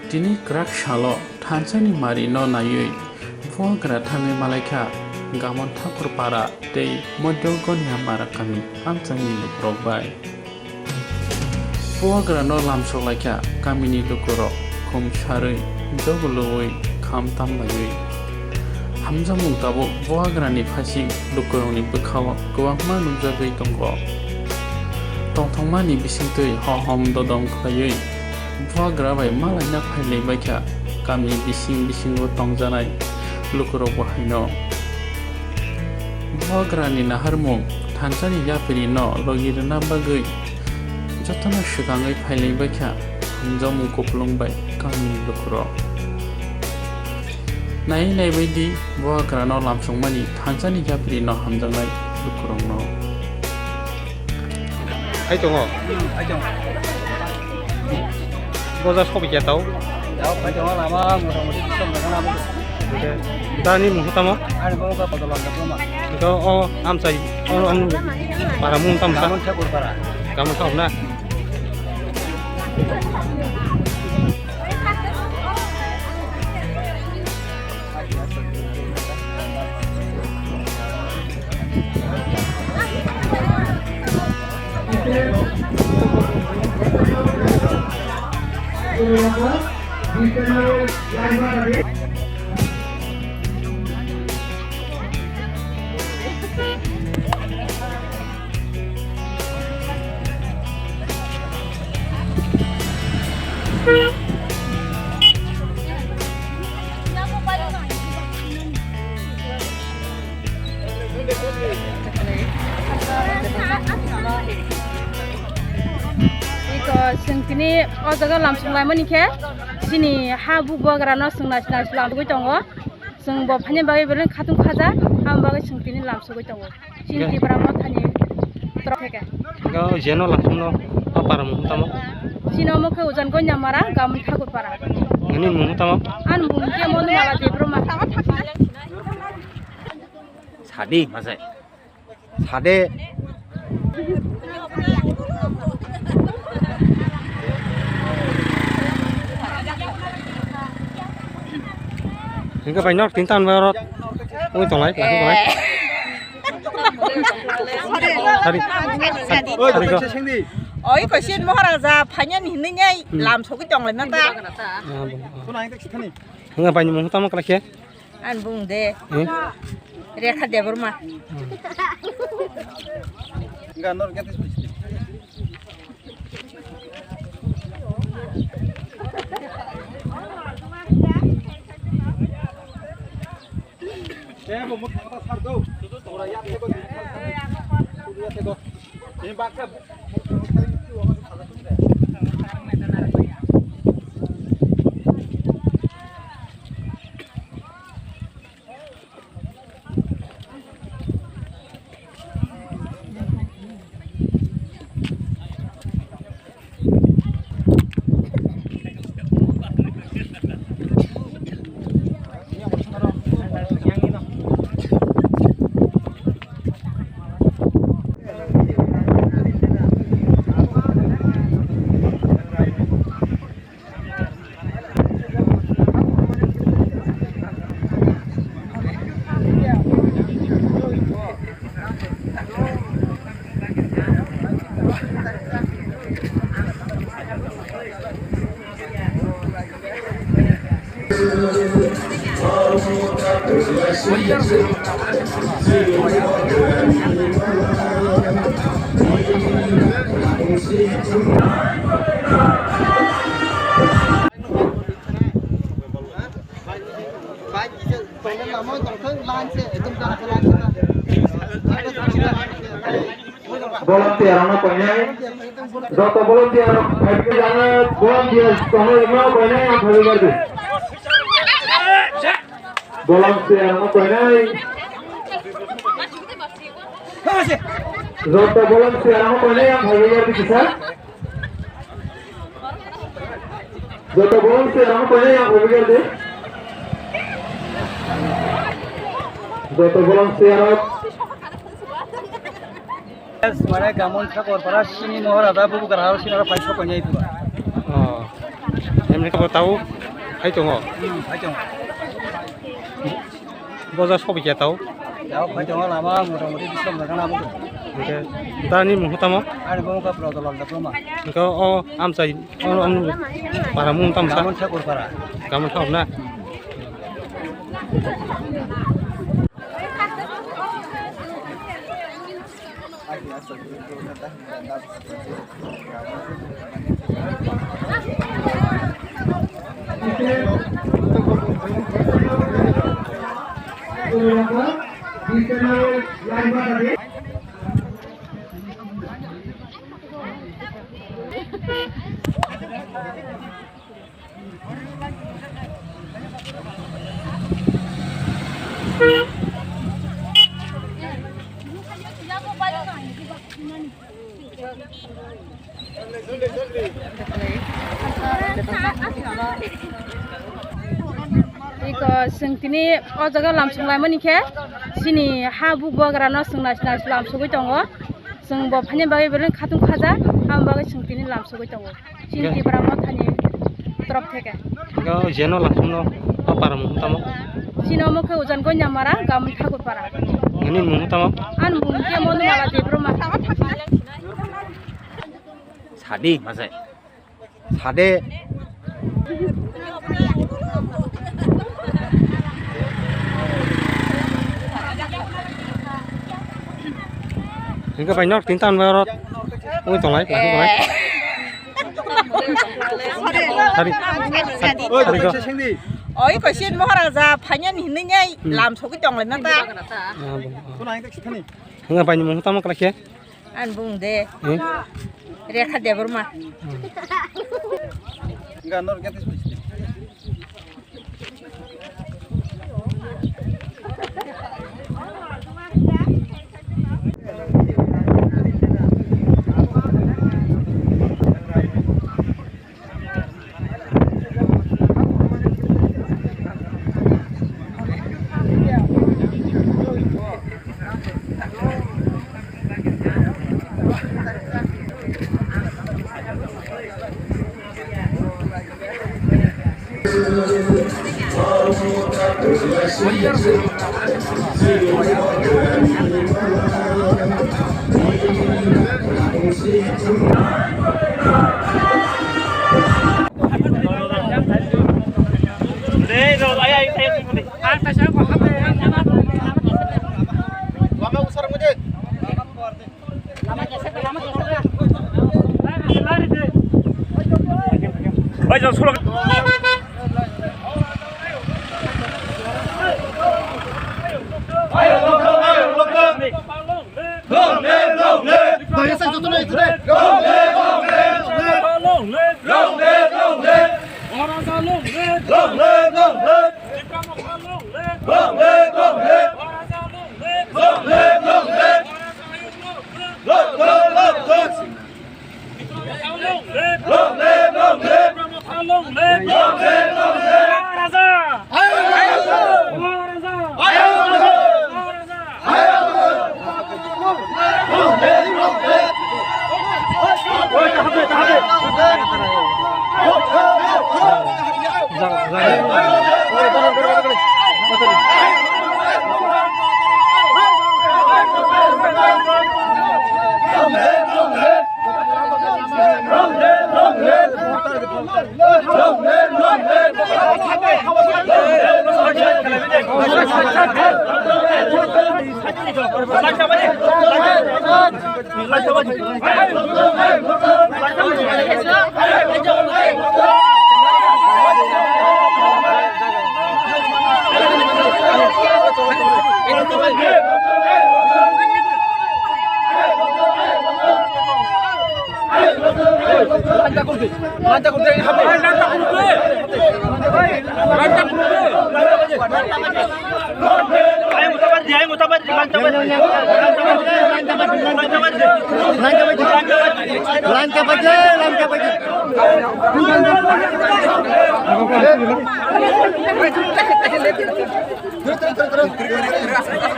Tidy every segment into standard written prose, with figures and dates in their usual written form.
Dini kerak shalo tansani mari no nayui buagra tami malaika gamon thakur para tei modyogon yamara kami amchani lukrokbai buagra no lamsolaika kamini lukuro khum sharui jogului kham tamlayui hamjamung tabo buagrani phasing lukurongni bukhaw gwangma nungjagui tongo tongthongmani bisingtui hom dodong khlaiui buagra bai malaina phailei baikha kami bisingo tongjanai lukurok bahaino buagrani naharmung thansani yapiri no logirna bagui jotona shugangai phailei baikha hamjamung koplongbai kami lukurok nai baidi buagra no lamsongmani thansani yapiri no hamjangai lukurok no ai tongo boza sobi jatau ai tongo lama mudah-mudahan sistem dengan dani muhtama ada bawa ke padalan rumah itu amsai para muntam sa namun saya kurang kamu tahu na जों दिनै अजागा लामसंलायमोन इखे दिनै हा बुबाग्रा न सोंना लामसगै दङ जों बफानि बागै बेरन खाथुम खाजा आम बागै जों दिनै लामसगै दङ चिन्ति ब्राम थानि ट्रफेके ga jeno langsung no para muhtama सिनो मखौ उजान गय नामारा गामन ठाकुर पारा ini muhtama आन बुंके मन माला Debbarma sadi masai sade Ini banyak tintan berot. Ui tong lai, langsung tong lai. Tadi ko. Oi ko sin mo hara za phanyan hin nyai lam so ki tong lai na ta Enggak banyak muhtama kelak ya. an bung de rekha de burma ganor gatis Saya mau kata sardo, orang yang teko, dia teko. Ini bakal. Volunteer ano koinai joto volunteer bhaitke jana volunteer tomo ekma koinai am bhali gardu volunteer ano koinai joto volunteer ano koinai am bhali gardu kisa joto volunteer ano koinai am bhali gardu joto volunteer Sebenarnya gamun tak korporasi ini mohon ada buku kerja harus ini orang pakai pokoknya itu. Em có tàu thấy chung không? Phải chồng. Bao giờ shop bị tàu? Cháu phải chồng là mà một trong đi xong rồi nó cũng. Ok. Ta ni mung tamu? Anh có cái pro là pro mà. Ko am sai am para mung tam sa. Kamu saya kurang. Kamu shop na. Sengtini o jaga lamsunglai mani khe sini ha bu bagra no sungna sina lamsugoi tongo sung bo phane bagai belen khatung khaja am bagai sengtini lamsugoi tongo sini bramo thani trop theke Ko jeno langsung no para mung tamu. sino mo khe ujan go nyamara gam thakur para Ini mung tamu. an mung ke mon mala de bro ma Sadi masai. Sade. Ini ka banyak tintan barat. Ui tong lai, tong lai. Hari. Hari ko. oi ko sin mo hara za phanyan hin ngai lam so ki tong le na ta Ini banyak mung tamu kala khe. an bung de rekha de burma Enggak nor kita.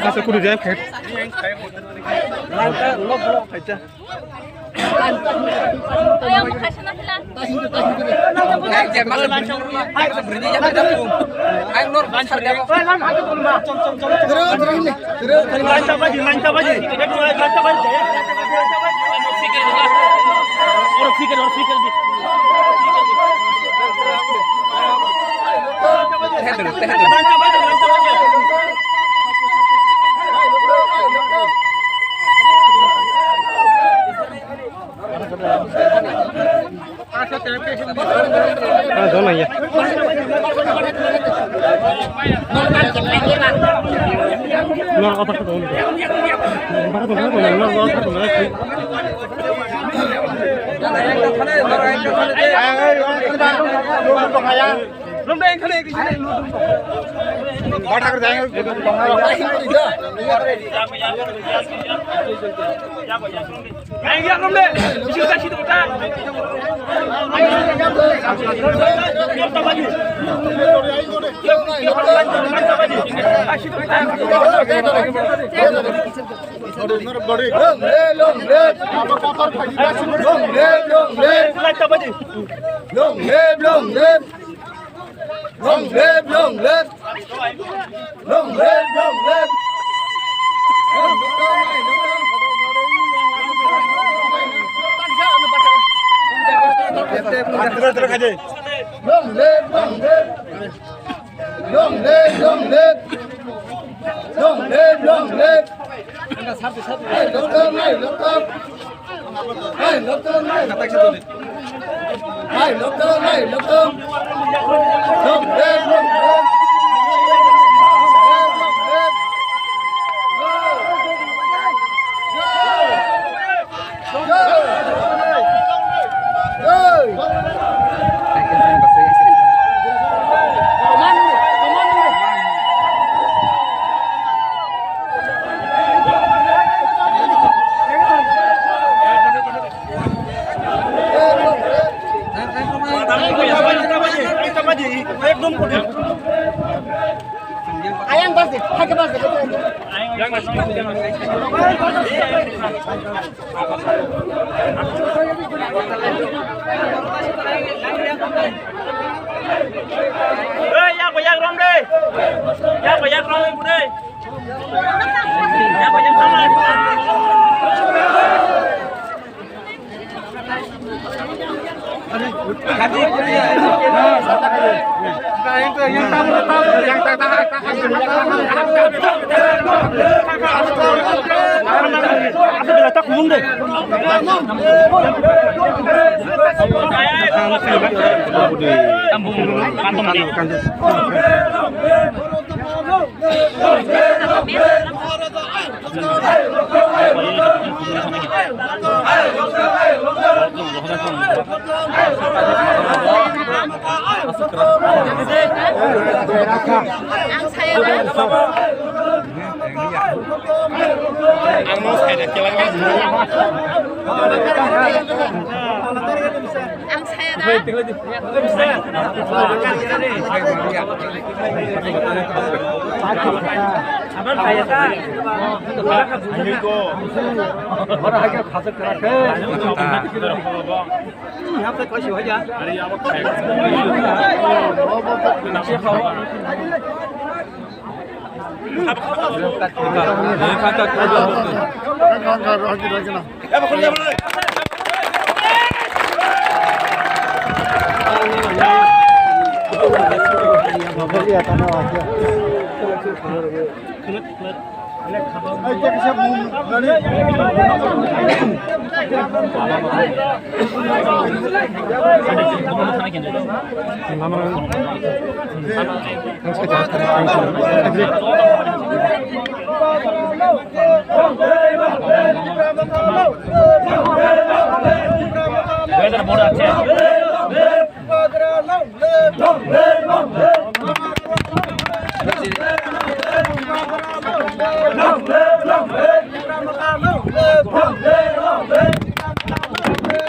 Masa kudu jam. Doon aja. Nol apa tuh? Apa tuh? Nol apa tuh? belum deh kali di sini batak kerjanya Long live, long live. Long live, long live. Long live, long live. Long live, long live. Long live, long live. Hey, look up, hey, look up. Hey, look up, hey. Hey, look up, hey, look up. Long live, long live. Ayang pasti, hai ke pasti. Yang masih. Yang rom deh. Yang rom ibu deh. Yang sama. Ganti kuliah. Yang tahu yang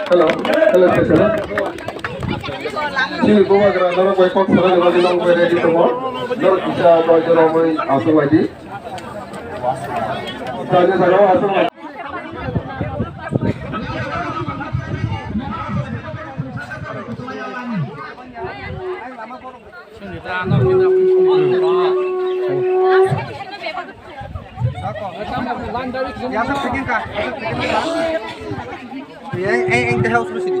Hello, sir. Sini bawa kerana kau ikut serang dengan bilang kau ready semua. Nor bisa kau jalan mai asal lagi. Saya sekarang asal. Anh theo xuống xịt.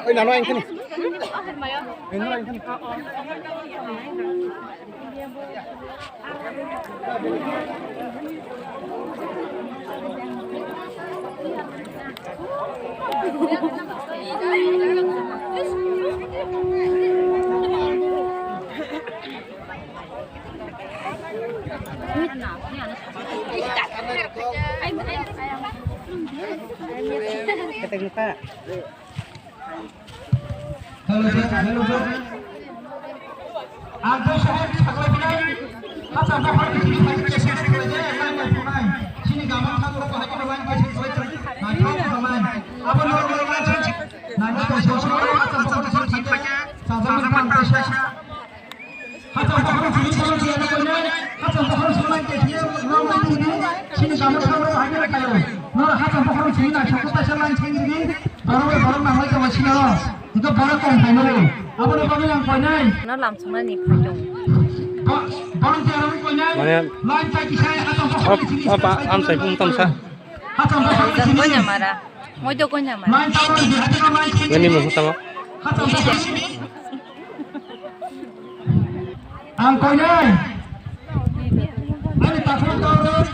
Ôi nào anh thế này. Anh nói anh thế này. Kata lupa. Hello sir. Anda saya sekolah pinai. Masa bapak di sini lagi biasa sekolah je, saya pinai. Sini gambar kamu orang haji orang biasa sekolah. Nanti orang. Apa orang sih? Nanti sosial macam sama pantasa. Hatta bapak di sini kalau dia nak pinai, hatta bapak sekolah ke dia orang ini. Sini gambar kamu orang haji orang kaya. Nora hatta bapak di sini nak sekolah sekolah ini. Orang namanya kamu sini lah. Itu baru kan final. Apa nak panggil yang final? Nó làm xong rồi thì phải dùng. Baru tiada yang final. Mana? Lain lagi saya atau Apa am saya pun tam sa. Dân có nhà mà ra. Mỗi chỗ có nhà mà. Lain tahu di hati lain sini. Ini mau utama. Angkonya. Ini takut tahu.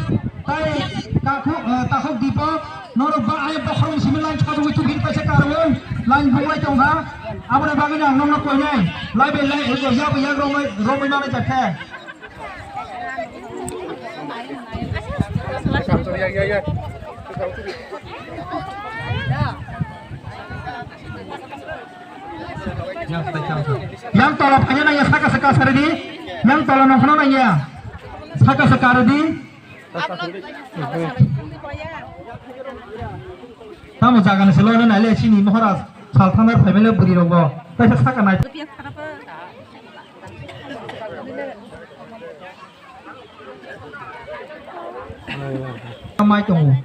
Takut di bawah. Noro ba ayat bahasa sembilan cakap itu bin pasal karun. Lain buat jongga. Apa nak bagi yang nomor koinnya? Lain belai itu ya romai mana cakap. Ya. Yang tolak hanya nanya saka saridi. Yang tolak nongkrong nanya saka saridi. Tamu jangan selalu nanya sini Maharaj. Saltanat family budi rogo. Tapi saka naik. Mai tunggu.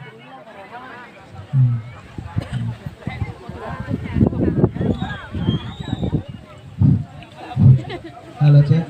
Hello cek.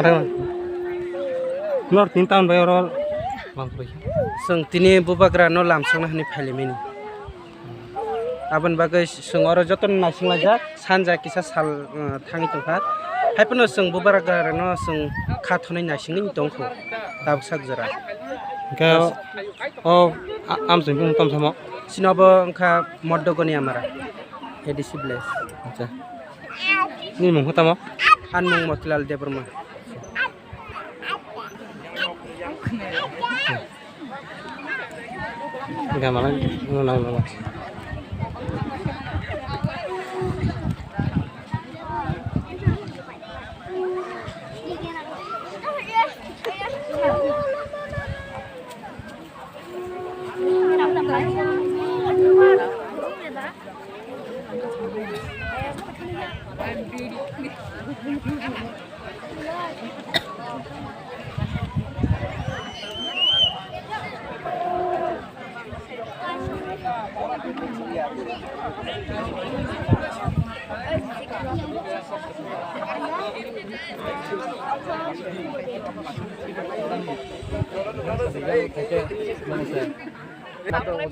Ada. Lor 3 tahun bayar orang. Seng tini bubagra no lamsang ni palimini. Aban bagai seng orang joton nasing lajak sanja kisah sal tangi tempat. Hai pun seng bubagra no seng kathonai nasing ni tongko. Tab sak jara. Kau am seng pun tam sama. Sinobo ka moddogoni amara. Edisi bless. Acha. Ni mung utama. An mung motilal dia berma. Enggak malah ngulang.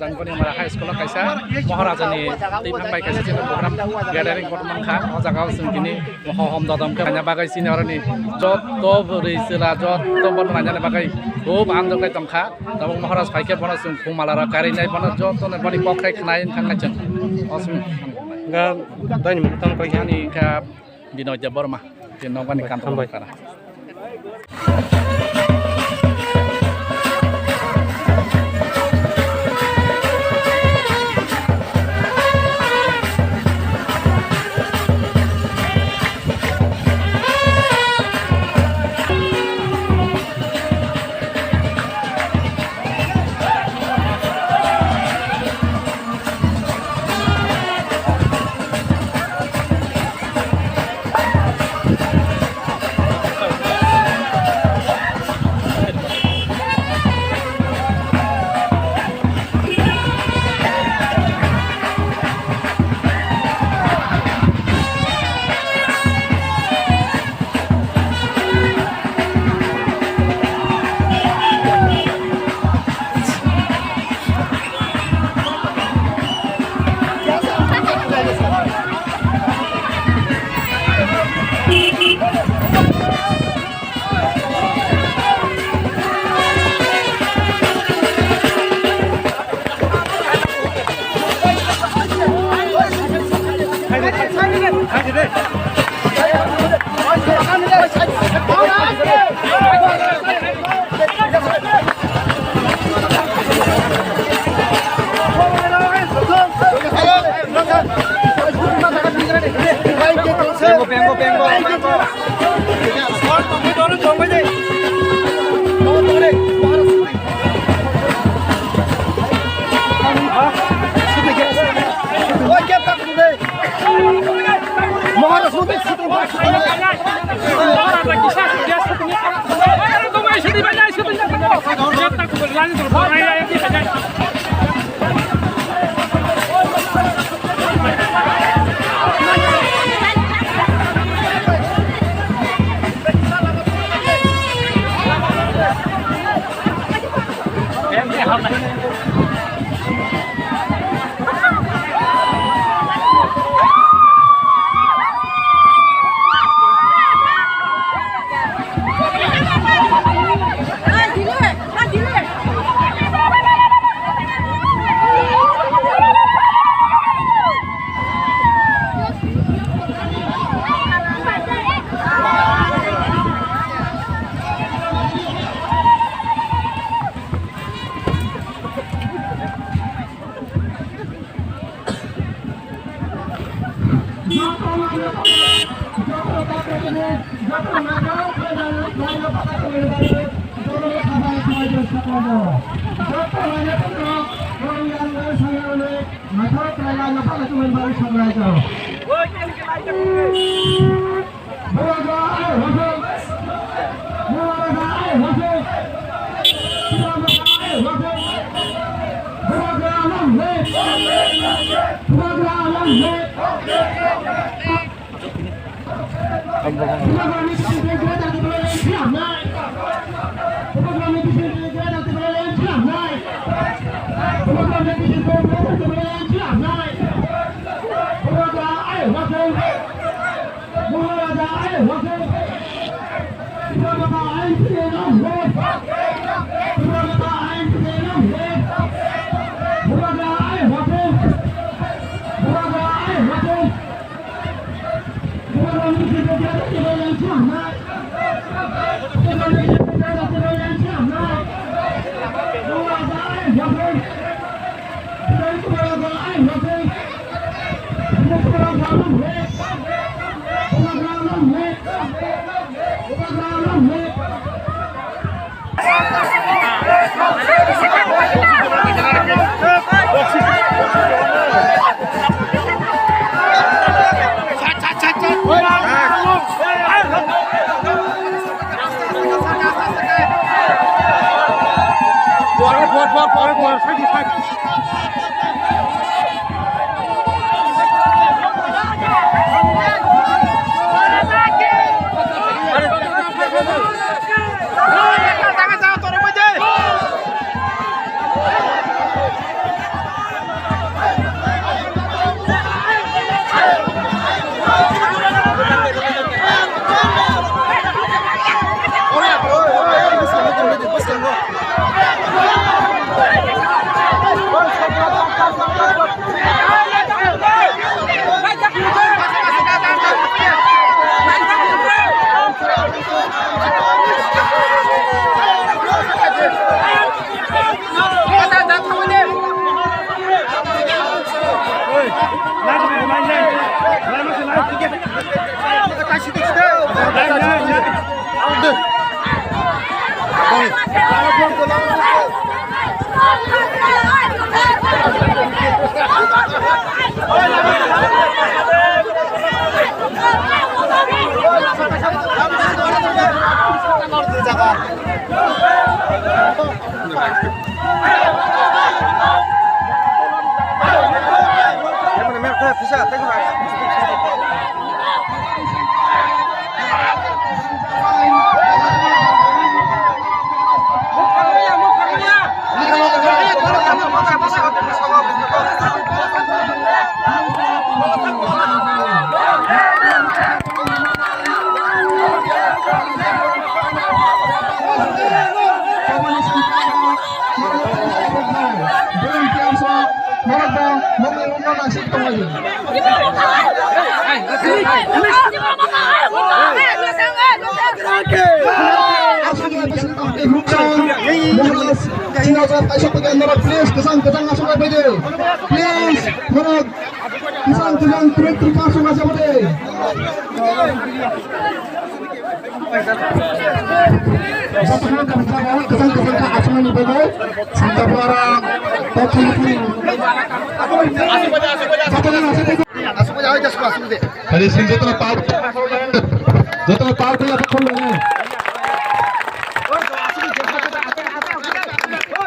Jangkoni mara high school kaisa Maharajani tiphan bai kaisa jeno program gathering korman kha o jaga sungkini hom dodam ka nya bagai seniorni jot to reisila jot to bon nanya bagai khub amdo kai tongkha tabong Maharaj phaike bona sung khumalara kari nai bona jot to ne bani pokhai khnai khanga jeng osum Enggak tanya mutam kau yani ka dino jabor mah dino bani kantor kara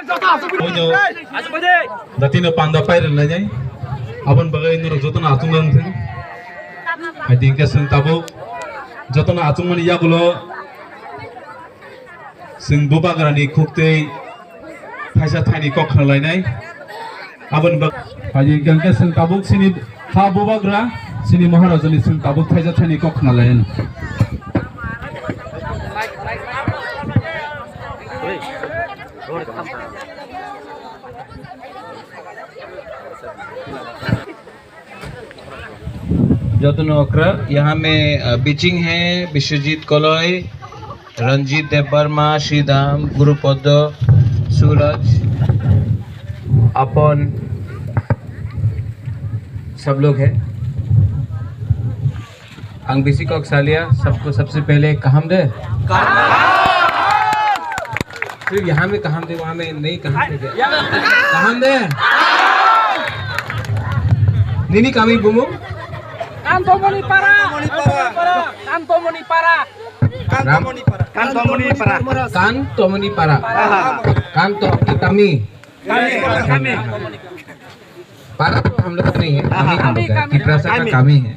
Jatuh datino panda pair na jai abon bagai nur jotona atungan thing hadi ke sing tabo jotona atungan ya gulo sing bobagrani khukte phaisa thani kok khnalainai abon bag hadi ke sing tabo sini ha bobagra sini maharajani sing tabo phaisa thani kok khnalain जतन ओकरा यहाँ में bitching है विश्वजीत कलय रंजीत देव वर्मा श्रीधाम गुरुपद सूरज अपन सब लोग हैं अंगबीसी कौकसालिया सबको सबसे पहले कहम दे सिर्फ यहाँ में कहम दे वहाँ में नहीं कहम दे कहम दे नहीं कामी बुमु Kantomoni para. Kantomoni para. Kantomoni para. Kanto kami. Para तो हम लोग नहीं है कमी तिप्रासा का कमी है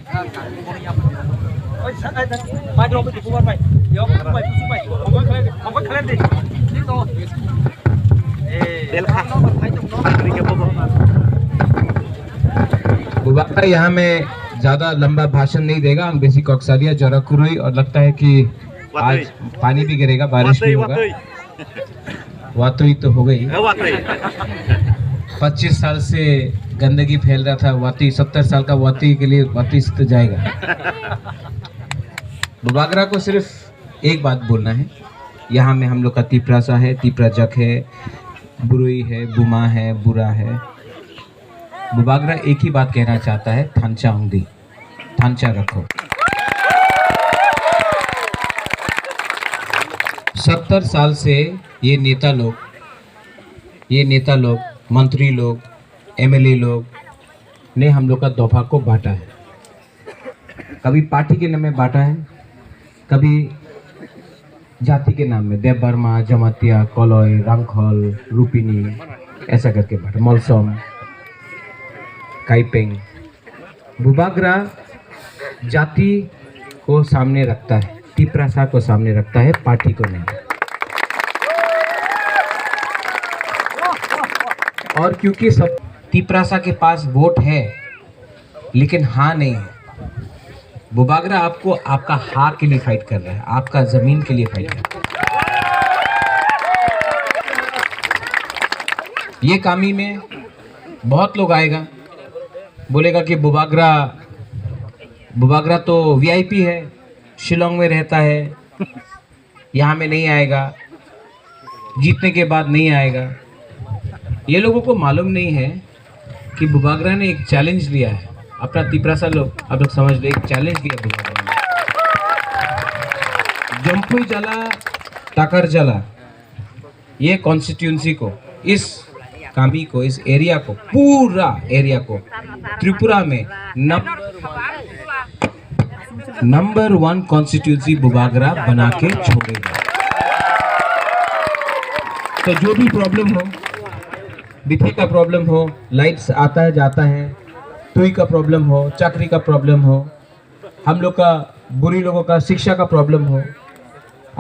बुबाका यहाँ में ज्यादा लंबा भाषण नहीं देगा हम बेसिक कौकसालिया जराकुरुई और लगता है कि आज पानी भी गिरेगा बारिश भी होगा वातुई तो हो गई 25 साल से गंदगी फैल रहा था वाती 70 साल का वाती के लिए वाती तो जाएगा बुबागरा को सिर्फ एक बात बोलना है यहाँ में हम लोग का तिप्रासा है तिप्राजक है बुरुई है बुमा है बुरा है बुबागरा एक ही बात कहना चाहता है थांचा उंगदी थांचा रखो 70 साल से ये नेता लोग मंत्री लोग एमएलए लोग ने हम लोग का दफा को बांटा है कभी पार्टी के नाम में बांटा है कभी जाति के नाम में देव वर्मा जमातिया कलय रंगखल रूपिनी ऐसा करके बांटा मलसम काइपेंग बुबागरा जाति को सामने रखता है तिप्रासा को सामने रखता है पार्टी को नहीं और क्योंकि सब तिप्रासा के पास वोट है लेकिन हाँ नहीं है बुबागरा आपको आपका हाँ के लिए फाइट कर रहा है आपका जमीन के लिए फाइट कर रहा है ये कामी में बहुत लोग आएगा बोलेगा कि बुबागरा तो वीआईपी है शिलोंग में रहता है यहाँ में नहीं आएगा जीतने के बाद नहीं आएगा ये लोगों को मालूम नहीं है कि बुबागरा ने एक चैलेंज लिया है अपना तिप्रासा लोग आप लोग समझ लो एक चैलेंज लिया बुबागरा ने जम्पुई जला टाकर जला ये कॉन्स्टिट्यूंसी को इस कामी को इस एरिया को पूरा एरिया को त्रिपुरा में नंबर 1 कॉन्स्टिट्यूंसी बुबागरा बना के छोड़ेगा तो जो भी प्रॉब्लम हो बिथे का प्रॉब्लम हो लाइट्स आता है जाता है तुई का प्रॉब्लम हो चाकरी का प्रॉब्लम हो हम लोग का बुरी लोगों का शिक्षा का प्रॉब्लम हो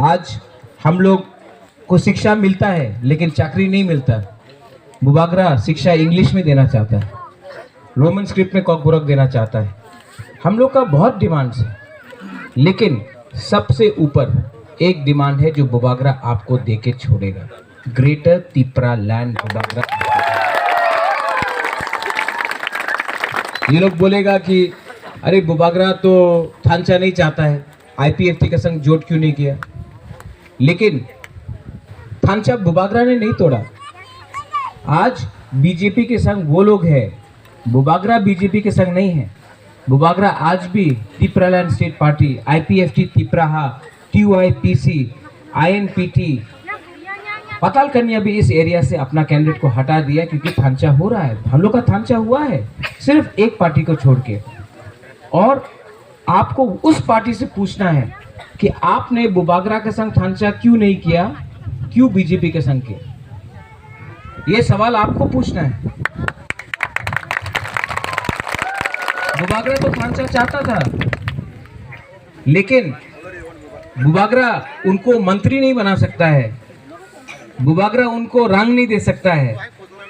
आज हम लोग को शिक्षा मिलता है लेकिन चाकरी नहीं मिलता बुबागरा शिक्षा इंग्लिश में देना चाहता है रोमन स्क्रिप्ट में कॉकबुरक देना चाहता है हम लोग का बहुत डिमांड्स है लेकिन सबसे ऊपर एक डिमांड है जो बुबागरा आपको देके छोड़ेगा ग्रेटर तिप्रा लैंड बुबागरा ये लोग बोलेगा कि अरे बुबागरा तो थांचा नहीं चाहता है आईपीएफटी का संग जोड़ क्यों नहीं किया लेकिन थांचा बुबागरा ने नहीं तोड़ा आज बीजेपी के संग वो लोग हैं बुबागरा बीजेपी के संग नहीं है बुबागरा आज भी तिप्रालैंड स्टेट पार्टी आईपीएफटी तिप्राहा टीवाईपीसी आईएनपीटी पताल कन्या भी इस एरिया से अपना कैंडिडेट को हटा दिया क्योंकि थांचा हो रहा है हम लोग का थांचा हुआ है सिर्फ एक पार्टी को छोड़ के और आपको उस पार्टी से पूछना है कि आपने बुबागरा के संग थांचा क्यों नहीं किया क्यों बीजेपी के संग किया ये सवाल आपको पूछना है। बुबागरा तो थांचा चाहता था, लेकिन बुबागरा उनको मंत्री नहीं बना सकता है, बुबागरा उनको रंग नहीं दे सकता है,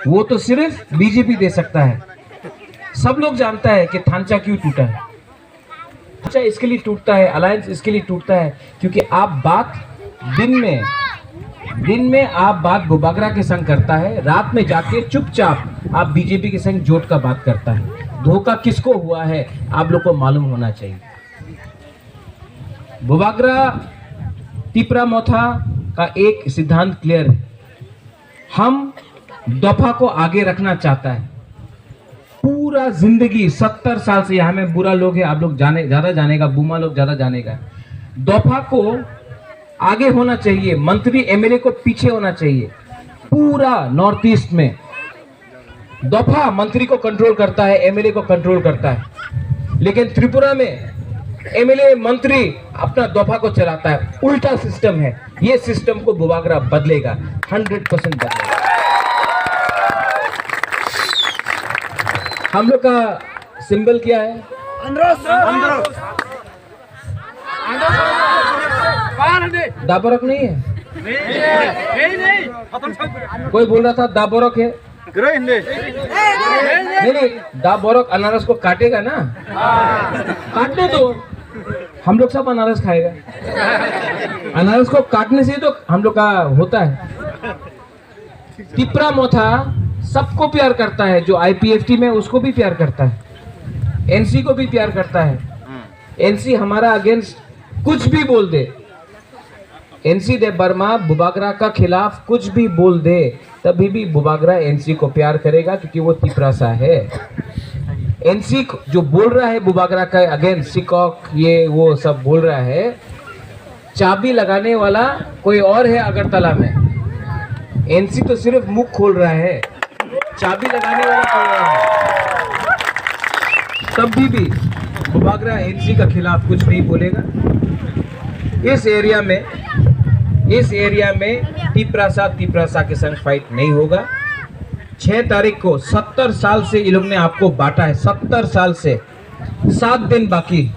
वो तो सिर्फ बीजेपी दे सकता है। सब लोग जानता है कि थांचा क्यों टूटा है। थांचा इसके लिए टूटता है, अलायंस इसके लिए टूटता है क्योंकि आप बात दिन में आप बात बुबागरा के संग करता है, रात में जाके चुपचाप आप बीजेपी के संग जोट का बात करता है। धोखा किसको हुआ है आप लोग को मालूम होना चाहिए। बुबागरा तिपरा मोथा का एक सिद्धांत क्लियर है, हम दफा को आगे रखना चाहता है। पूरा जिंदगी 70 साल से यहाँ में बुरा लोग है, आप लोग ज्यादा जानेगा, बुमा लोग ज्यादा जानेगा। दफा को आगे होना चाहिए, मंत्री एमएलए को पीछे होना चाहिए। पूरा नॉर्थ ईस्ट में दफा मंत्री को कंट्रोल करता है, एमएलए को कंट्रोल करता है, लेकिन त्रिपुरा में एमएलए मंत्री अपना दफा को चलाता है। उल्टा सिस्टम है। ये सिस्टम को बुबागरा बदलेगा, 100% बदलेगा। हम लोग का सिंबल क्या है? दाबोरक नहीं है? कोई बोल रहा था दाबोरक है। नहीं, दाबोरक अनारस को काटेगा ना, काटने दो, हम लोग सब अनारस खाएगा। अनारस को काटने से तो हम लोग का होता है। तिपरा मोथा सबको प्यार करता है, जो आईपीएफटी में उसको भी प्यार करता है, एनसी को भी प्यार करता है। एनसी हमारा अगेंस्ट कुछ भी बोल दे, एनसी देव वर्मा बुबागरा का खिलाफ कुछ भी बोल दे, तभी भी बुबागरा एनसी को प्यार करेगा क्योंकि वो तिपरा सा है। एनसी जो बोल रहा है बुबागरा का अगेंस्ट, सिकॉक ये वो सब बोल रहा है, चाबी लगाने वाला कोई और है अगरतला में। एनसी तो सिर्फ मुख खोल रहा है, चाबी लगाने वाला कोई और है। तभी भी बुबागरा एनसी का खिलाफ कुछ नहीं बोलेगा। इस एरिया में तिपरासा के संग फाइट नहीं होगा। 6 तारीख को 70 साल से ये लोग ने आपको बांटा है, 70 साल से 7 दिन बाकी,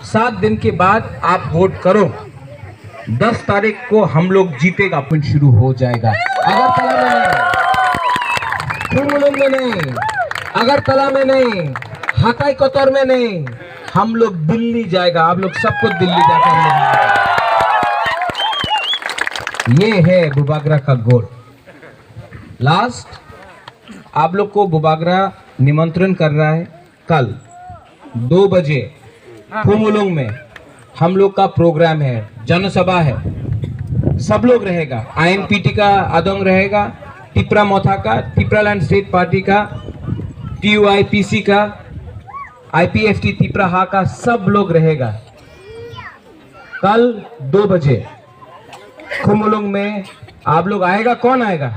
7 दिन के बाद आप वोट करो। 10 तारीख को हम लोग जीतेगा, अपन शुरू हो जाएगा। अगरतला में नहीं, खुमलुंग में नहीं, अगरतला में नहीं, हकाई कोतर में नहीं, हम लोग दिल्ली जाएगा। आप लोग सबको दिल्ली जाकर हम लोग, ये है बुबागरा का गोल। लास्ट आप लोग को बुबागरा निमंत्रण कर रहा है, कल 2 बजे खुमुलुंग में हम लोग का प्रोग्राम है, जनसभा है, सब लोग रहेगा। आईएनपीटी का आदोंग रहेगा, तिपरा मोथा का, तिपरालैंड स्टेट पार्टी का, टीयूआईपीसी का, आईपीएफटी तिपरा हा का, सब लोग रहेगा। कल 2 बजे खुमुलुंग में आप लोग आएगा। कौन आएगा?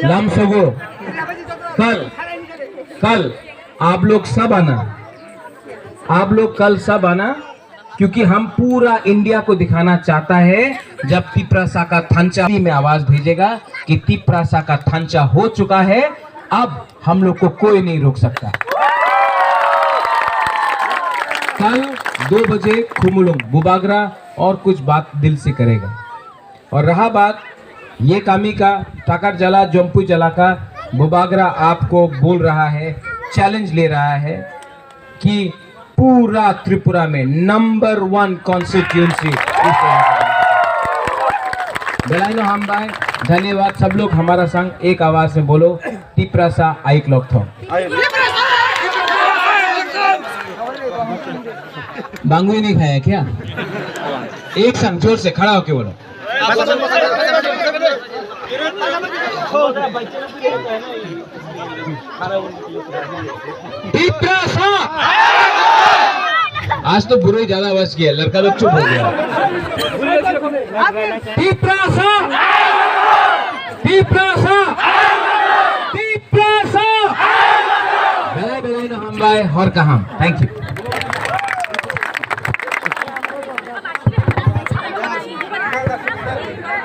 लामसोगो। कल आप लोग सब आना, आप लोग कल सब आना, क्योंकि हम पूरा इंडिया को दिखाना चाहता है। जब तिपरासा का थांचा में आवाज भेजेगा कि तिपरासा का थांचा हो चुका है, अब हम लोग को कोई नहीं रोक सकता। कल 2 बजे खुमुलुंग बुबागरा और कुछ बात दिल से करेगा। और रहा बात ये कामी का, टाकर जला जम्पू जला का, बुबागरा आपको बोल रहा है, चैलेंज ले रहा है कि पूरा त्रिपुरा में नंबर 1 कॉन्स्टिट्यूंसी। बेलाइनो हम भाई धन्यवाद। सब लोग हमारा संग एक आवाज में बोलो, तिपरासा आइक लोग थो। बांगुई नहीं खाया क्या? एक संग जोर से खड़ा होके बोलो। तिपरासा। आज तो बुरे ज्यादा बच गया, लड़का लोग चुप हो गया। तिपरासा, तिपरासा, तिपरासा। बेलाई बेलाई न हम भाई और कहा। Thank you.